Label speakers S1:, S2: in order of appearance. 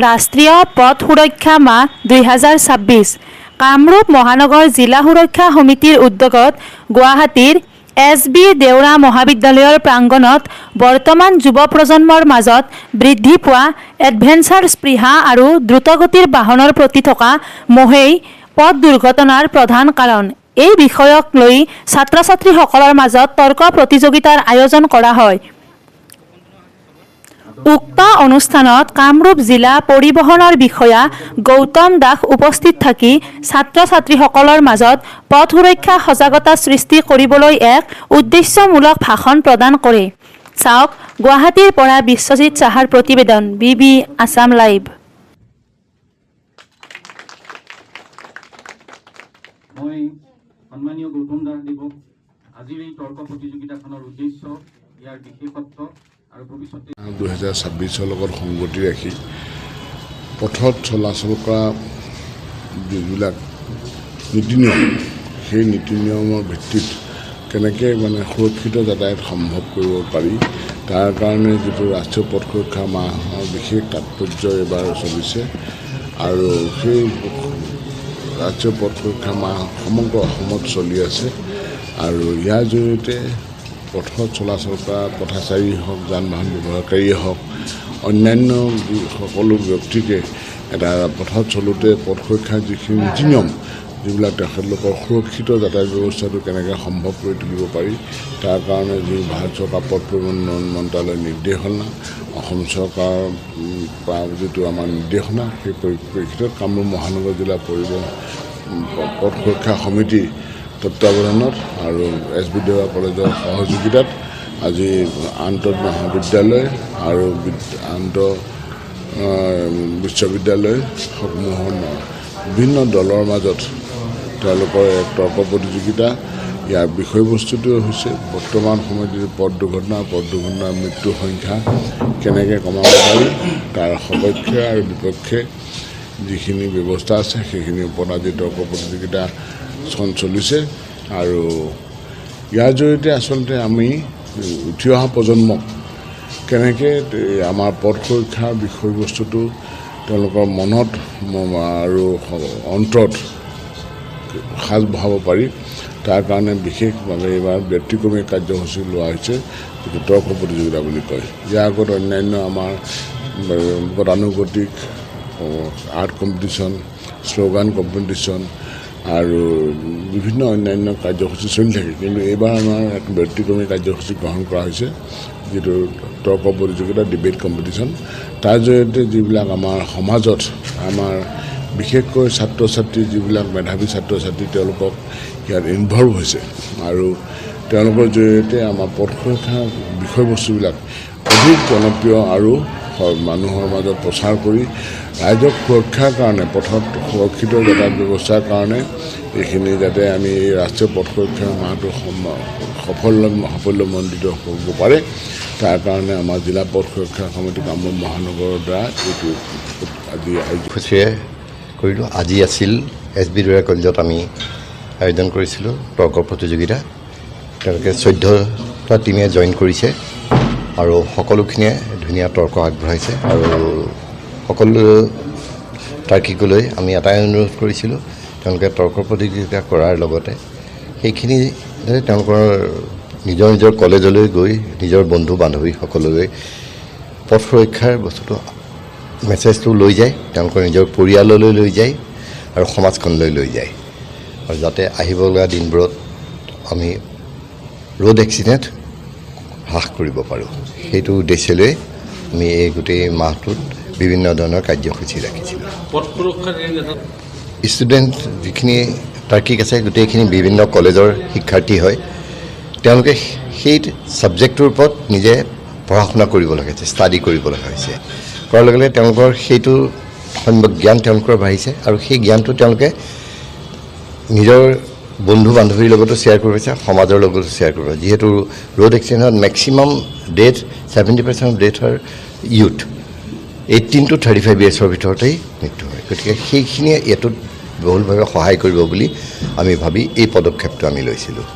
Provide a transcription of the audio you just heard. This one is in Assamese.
S1: ৰাষ্ট্ৰীয় পথ সুৰক্ষা মাহ 2026 কামৰূপ মহানগৰ জিলা সুৰক্ষা সমিতিৰ উদ্যোগত গুৱাহাটীৰ SB দেউৰা মহাবিদ্যালয়ৰ প্ৰাংগণত বৰ্তমান যুৱ প্ৰজন্মৰ মাজত বৃদ্ধি পোৱা এডভেঞ্চাৰ স্পৃহা আৰু দ্ৰুতগতিৰ বাহনৰ প্ৰতি থকা মোহেই পথ দুৰ্ঘটনাৰ প্ৰধান কাৰণ। এই বিষয়ক লৈ ছাত্ৰ-ছাত্ৰীসকলৰ মাজত তৰ্ক প্ৰতিযোগিতাৰ আয়োজন কৰা হয়। উক্ত অনুষ্ঠানত কামৰূপ জিলা পৰিবহণৰ বিষয়া গৌতম দাস উপস্থিত থাকি ছাত্ৰ-ছাত্ৰীসকলৰ মাজত পথ সুৰক্ষা সজাগতা সৃষ্টি কৰিবলৈ এক উদ্দেশ্যমূলক ভাষণ প্ৰদান কৰে। চাওক গুৱাহাটীৰ পৰা বিশ্বজিৎ চাহাৰ প্ৰতিবেদন BB আছাম লাইভ।
S2: মই সন্মানীয় গৌতম দাস দেৱক আজিৰ এই তৰ্ক প্ৰতিযোগিতাখনৰ উদ্দেশ্য ইয়াৰ বিশেষত্ব
S3: 2026 লগত সংগতি ৰাখি পথত চলাচল কৰা যিবিলাক নীতি নিয়ম সেই নীতি নিয়মৰ ভিত্তিত কেনেকৈ সুৰক্ষিত যাতায়াত সম্ভৱ কৰিব পাৰি তাৰ কাৰণে যিটো ৰাষ্ট্ৰীয় পথ সুৰক্ষা মাহৰ বিশেষ তাৎপৰ্য এইবাৰ চলিছে আৰু সেই ৰাষ্ট্ৰীয় পথ সুৰক্ষা মাহ সমগ্ৰ অসমত চলি আছে আৰু ইয়াৰ জৰিয়তে পথত চলাচল কৰা পথচাৰী হওক যান বাহন ব্যৱহাৰকাৰীয়ে হওক অন্যান্য সকলো ব্যক্তিকে এটা পথত চলোতে পথ সুৰক্ষাৰ যিখিনি নীতি নিয়ম যিবিলাক তেখেতলোকৰ সুৰক্ষিত যাতায়াত ব্যৱস্থাটো কেনেকৈ সম্ভৱ কৰি তুলিব পাৰি তাৰ কাৰণে যি ভাৰত চৰকাৰ পথ পৰিবহণ মন্ত্ৰালয়ৰ নিৰ্দেশনা অসম চৰকাৰৰ পৰা যিটো আমাৰ নিৰ্দেশনা সেই পৰিপ্ৰেক্ষিতত কামৰূপ মহানগৰ জিলা পৰিবহণ পথ সুৰক্ষা সমিতি তত্বাৱধানত আৰু SB দেউৰা কলেজৰ সহযোগিতাত আজি আন্তঃ মহাবিদ্যালয় আৰু আন্তঃ বিশ্ববিদ্যালয় সমূহৰ বিভিন্ন দলৰ মাজত তেওঁলোকৰ এক তৰ্ক প্ৰতিযোগিতা। ইয়াৰ বিষয়বস্তুটো হৈছে বৰ্তমান সময়ত যি পথ দুৰ্ঘটনাৰ মৃত্যুৰ সংখ্যা কেনেকৈ কমাব পাৰি তাৰ সপক্ষে আৰু বিপক্ষে যিখিনি ব্যৱস্থা আছে সেইখিনিৰ ওপৰত আজি তৰ্ক প্ৰতিযোগিতা চলিছে আৰু ইয়াৰ জৰিয়তে আচলতে আমি উঠি অহা প্ৰজন্মক কেনেকৈ আমাৰ পথ সুৰক্ষাৰ বিষয়বস্তুটো তেওঁলোকৰ মনত আৰু অন্তৰত সাজ বহাব পাৰি তাৰ কাৰণে বিশেষভাৱে এইবাৰ ব্যতিক্ৰমী কাৰ্যসূচী লোৱা হৈছে যিটো তৰ্ক প্ৰতিযোগিতা বুলি কয়। ইয়াৰ আগত অন্যান্য আমাৰ গতানুগতিক আৰ্ট কম্পিটিশ্যন শ্লোগান কম্পিটিশ্যন আৰু বিভিন্ন অন্যান্য কাৰ্যসূচী চলি থাকে কিন্তু এইবাৰ আমাৰ এক ব্যতিক্ৰমী কাৰ্যসূচী গ্ৰহণ কৰা হৈছে যিটো তৰ্ক প্ৰতিযোগিতা ডিবেট কম্পিটিশ্যন। তাৰ জৰিয়তে যিবিলাক আমাৰ সমাজত আমাৰ বিশেষকৈ ছাত্ৰ ছাত্ৰী যিবিলাক মেধাৱী ছাত্ৰ ছাত্ৰী তেওঁলোকক ইয়াত ইনভলভ হৈছে আৰু তেওঁলোকৰ জৰিয়তে আমাৰ পথ সুৰক্ষাৰ বিষয়বস্তুবিলাক অধিক জনপ্ৰিয় আৰু মানুহৰ মাজত প্ৰচাৰ কৰি ৰাইজক সুৰক্ষাৰ কাৰণে পথত সুৰক্ষিত যাতায়াত ব্যৱস্থাৰ কাৰণে এইখিনি যাতে আমি এই ৰাষ্ট্ৰীয় পথ সুৰক্ষা মাহটো সাফল্যমণ্ডিত কৰিব পাৰে তাৰ কাৰণে আমাৰ জিলা পথ সুৰক্ষা সমিতি কামৰূপ মহানগৰৰ দ্বাৰা এইটো
S4: আজি কৰিলোঁ। আজি আছিল SB দেউৰা কলেজত আমি আয়োজন কৰিছিলোঁ তৰ্ক প্ৰতিযোগিতা। তেওঁলোকে 14টা টিমে জইন কৰিছে আৰু সকলোখিনিয়ে ধুনীয়া তৰ্ক আগবঢ়াইছে আৰু সকলো তাৰ্কিকলৈ আমি এটাই অনুৰোধ কৰিছিলোঁ তেওঁলোকে তৰ্ক প্ৰতিযোগিতা কৰাৰ লগতে সেইখিনি তেওঁলোকৰ নিজৰ নিজৰ কলেজলৈ গৈ নিজৰ বন্ধু বান্ধৱীসকললৈ পথ সুৰক্ষাৰ বস্তুটো মেছেজটো লৈ যায় তেওঁলোকৰ নিজৰ পৰিয়াললৈ লৈ যায় আৰু সমাজখনলৈ লৈ যায় আৰু যাতে আহিবলগা দিনবোৰত আমি ৰোড এক্সিডেণ্ট হ্ৰাস কৰিব পাৰোঁ সেইটো উদ্দেশ্য লৈ আমি এই গোটেই মাহটোত বিভিন্ন ধৰণৰ কাৰ্যসূচী ৰাখিছিলোঁ। ষ্টুডেণ্ট যিখিনি তাৰ্কিক আছে গোটেইখিনি বিভিন্ন কলেজৰ শিক্ষাৰ্থী হয় তেওঁলোকে সেই ছাবজেক্টটোৰ ওপৰত নিজে পঢ়া শুনা কৰিব লগা হৈছে ষ্টাডি কৰিব লগা হৈছে কৰাৰ লগে লগে তেওঁলোকৰ সেইটো সম্যক জ্ঞান তেওঁলোকৰ বাঢ়িছে আৰু সেই জ্ঞানটো তেওঁলোকে নিজৰ বন্ধু বান্ধৱীৰ লগতো শ্বেয়াৰ কৰিছে সমাজৰ লগতো শ্বেয়াৰ কৰিব যিহেতু ৰোড এক্সিডেণ্টত মেক্সিমাম ডেথ 70% অফ ডেথ হয় ইউথ 18 to 35 ইয়াৰ্ছৰ ভিতৰতেই মৃত্যু হয় গতিকে সেইখিনিয়ে এইটোত বহুলভাৱে সহায় কৰিব বুলি আমি ভাবি এই পদক্ষেপটো আমি লৈছিলোঁ।